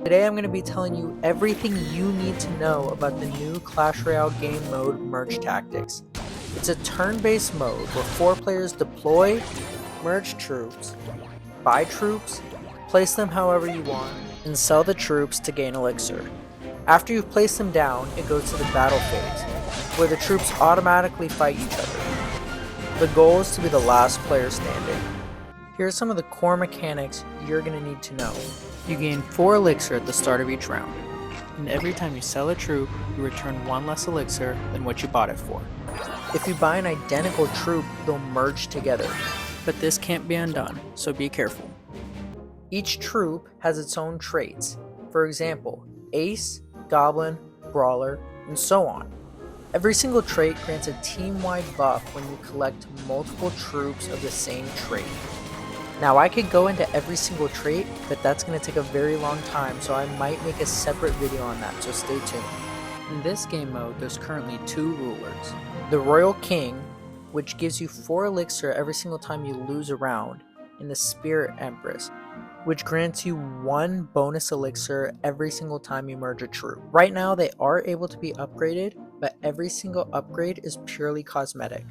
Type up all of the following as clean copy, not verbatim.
Today I'm going to be telling you everything you need to know about the new Clash Royale game mode, Merge Tactics. It's a turn-based mode where 4 players deploy, merge troops, buy troops, place them however you want, and sell the troops to gain elixir. After you've placed them down, it goes to the battle phase, where the troops automatically fight each other. The goal is to be the last player standing. Here are some of the core mechanics you're going to need to know. You gain 4 elixir at the start of each round, and every time you sell a troop, you return 1 less elixir than what you bought it for. If you buy an identical troop, they'll merge together, but this can't be undone, so be careful. Each troop has its own traits, for example, Ace, Goblin, Brawler, and so on. Every single trait grants a team-wide buff when you collect multiple troops of the same trait. Now I could go into every single trait, but that's going to take a very long time, so I might make a separate video on that, so stay tuned. In this game mode, there's currently 2 rulers. The Royal King, which gives you 4 elixir every single time you lose a round, and the Spirit Empress, which grants you 1 bonus elixir every single time you merge a troop. Right now they are able to be upgraded, but every single upgrade is purely cosmetic.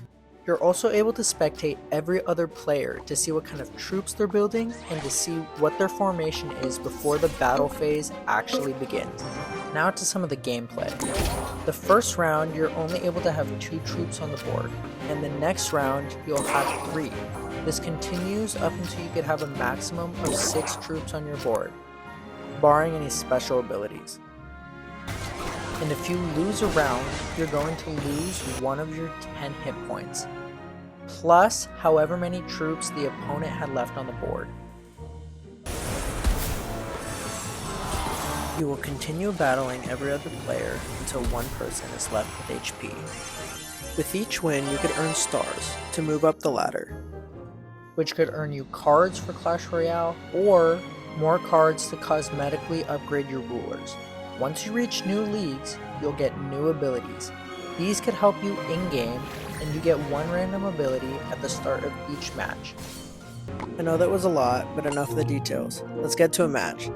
You're also able to spectate every other player to see what kind of troops they're building and to see what their formation is before the battle phase actually begins. Now to some of the gameplay. The first round you're only able to have 2 troops on the board, and the next round you'll have 3. This continues up until you could have a maximum of 6 troops on your board, barring any special abilities. And if you lose a round, you're going to lose 1 of your 10 hit points, plus however many troops the opponent had left on the board. You will continue battling every other player until 1 person is left with HP. With each win, you could earn stars to move up the ladder, which could earn you cards for Clash Royale or more cards to cosmetically upgrade your rulers. Once you reach new leagues, you'll get new abilities. These could help you in-game, and you get 1 random ability at the start of each match. I know that was a lot, but enough of the details. Let's get to a match.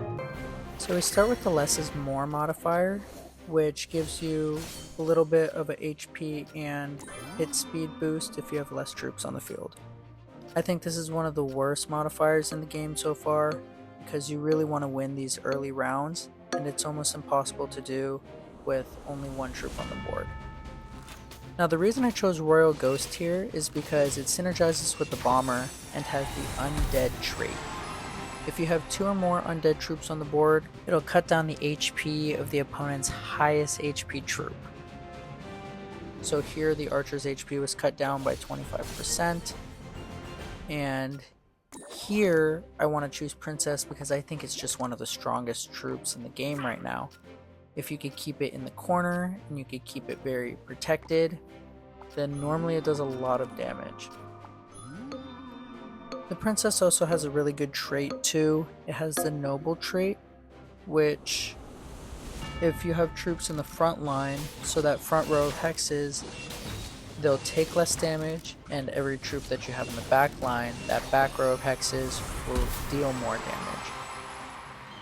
So we start with the less is more modifier, which gives you a little bit of a HP and hit speed boost if you have less troops on the field. I think this is one of the worst modifiers in the game so far, because you really want to win these early rounds, and it's almost impossible to do with only 1 troop on the board. Now the reason I chose Royal Ghost here is because it synergizes with the Bomber and has the Undead trait. If you have 2 or more undead troops on the board, it'll cut down the HP of the opponent's highest HP troop. So here the Archer's HP was cut down by 25%, and here I want to choose Princess because I think it's just one of the strongest troops in the game right now. If you could keep it in the corner and you could keep it very protected, then normally it does a lot of damage. The Princess also has a really good trait too. It has the Noble trait, which if you have troops in the front line, so that front row of hexes, they'll take less damage, and every troop that you have in the back line, that back row of hexes, will deal more damage.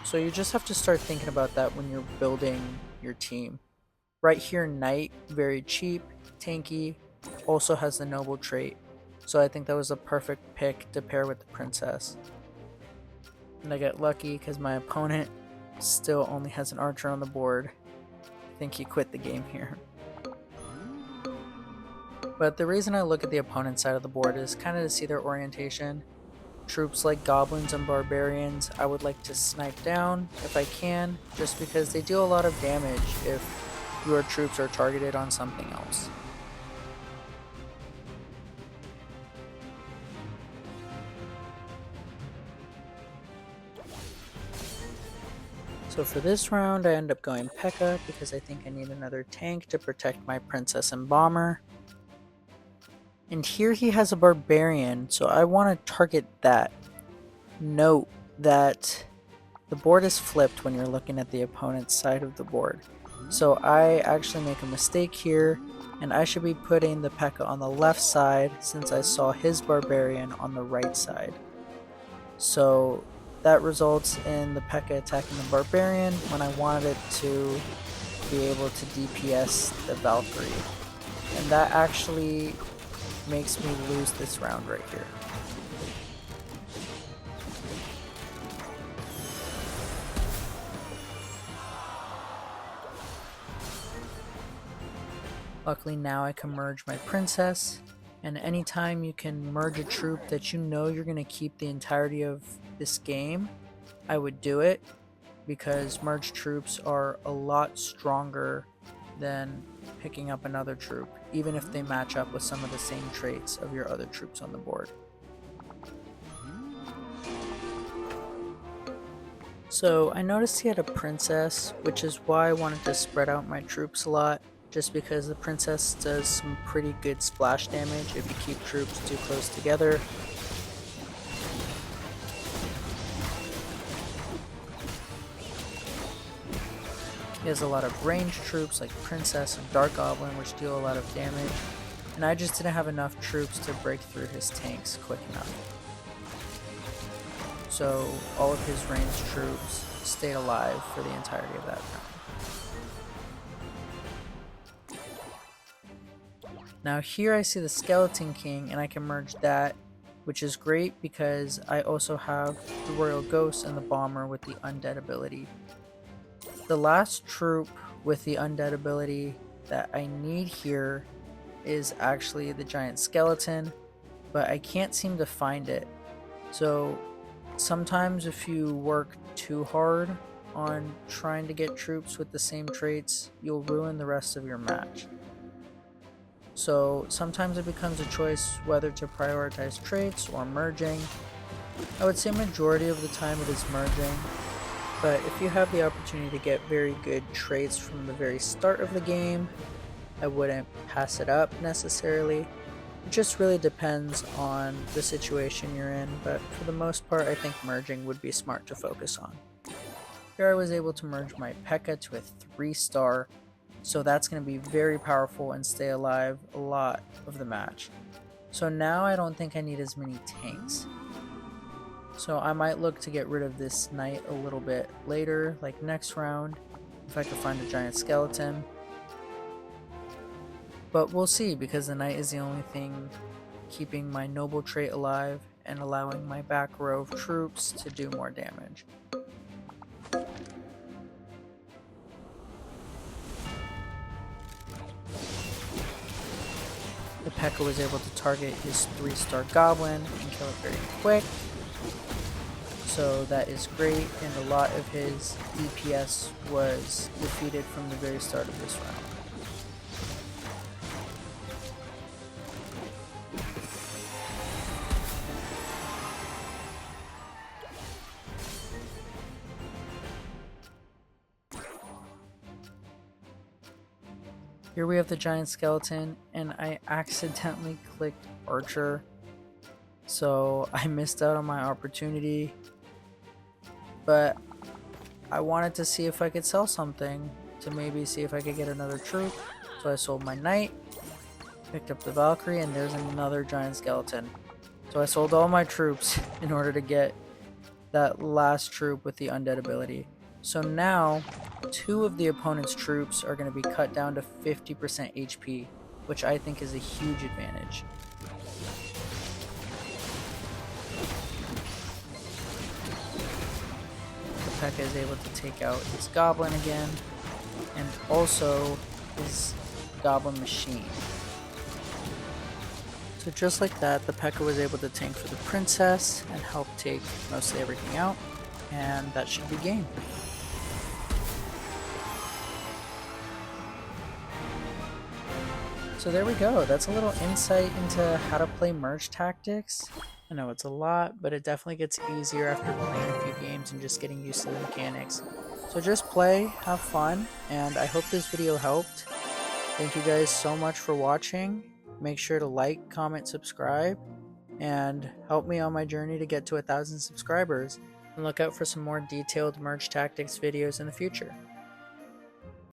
So you just have to start thinking about that when you're building your team. Right here, Knight, very cheap, tanky, also has the Noble trait, so I think that was a perfect pick to pair with the Princess. And I got lucky because my opponent still only has an Archer on the board. I think he quit the game here. But the reason I look at the opponent's side of the board is kind of to see their orientation. Troops like Goblins and Barbarians I would like to snipe down if I can, just because they deal a lot of damage if your troops are targeted on something else. So for this round I end up going P.E.K.K.A because I think I need another tank to protect my Princess and Bomber. And here he has a Barbarian, so I want to target that. Note that the board is flipped when you're looking at the opponent's side of the board. So I actually make a mistake here, and I should be putting the P.E.K.K.A on the left side since I saw his Barbarian on the right side. So that results in the P.E.K.K.A attacking the Barbarian when I wanted it to be able to DPS the Valkyrie. And that actually makes me lose this round right here. Luckily now I can merge my princess, and anytime you can merge a troop that you know you're going to keep the entirety of this game, I would do it, because merged troops are a lot stronger than picking up another troop, even if they match up with some of the same traits of your other troops on the board. So I noticed he had a princess, which is why I wanted to spread out my troops a lot, just because the princess does some pretty good splash damage if you keep troops too close together. He has a lot of ranged troops like Princess and Dark Goblin, which deal a lot of damage, and I just didn't have enough troops to break through his tanks quick enough. So all of his ranged troops stayed alive for the entirety of that round. Now here I see the Skeleton King, and I can merge that, which is great because I also have the Royal Ghost and the Bomber with the Undead ability. The last troop with the Undead ability that I need here is actually the Giant Skeleton, but I can't seem to find it. So sometimes if you work too hard on trying to get troops with the same traits, you'll ruin the rest of your match. So sometimes it becomes a choice whether to prioritize traits or merging. I would say majority of the time it is merging, but if you have the opportunity to get very good traits from the very start of the game, I wouldn't pass it up necessarily. It just really depends on the situation you're in, but for the most part I think merging would be smart to focus on. Here I was able to merge my P.E.K.K.A to a 3-star, so that's going to be very powerful and stay alive a lot of the match. So now I don't think I need as many tanks. So I might look to get rid of this knight a little bit later, like next round, if I could find a Giant Skeleton. But we'll see, because the knight is the only thing keeping my noble trait alive and allowing my back row of troops to do more damage. The P.E.K.K.A was able to target his 3-star goblin and kill it very quick. So that is great, and a lot of his DPS was defeated from the very start of this round. Here we have the Giant Skeleton, and I accidentally clicked Archer, so I missed out on my opportunity. But I wanted to see if I could sell something to maybe see if I could get another troop. So I sold my knight, picked up the Valkyrie, and there's another Giant Skeleton. So I sold all my troops in order to get that last troop with the Undead ability. So now 2 of the opponent's troops are going to be cut down to 50% HP, which I think is a huge advantage. P.E.K.K.A is able to take out his goblin again, and also his goblin machine. So just like that, the P.E.K.K.A was able to tank for the princess and help take mostly everything out, and that should be game. So there we go, that's a little insight into how to play merge tactics. I know it's a lot, but it definitely gets easier after playing a few games and just getting used to the mechanics. So just play, have fun, and I hope this video helped. Thank you guys so much for watching. Make sure to like, comment, subscribe, and help me on my journey to get to 1,000 subscribers. And look out for some more detailed merge tactics videos in the future.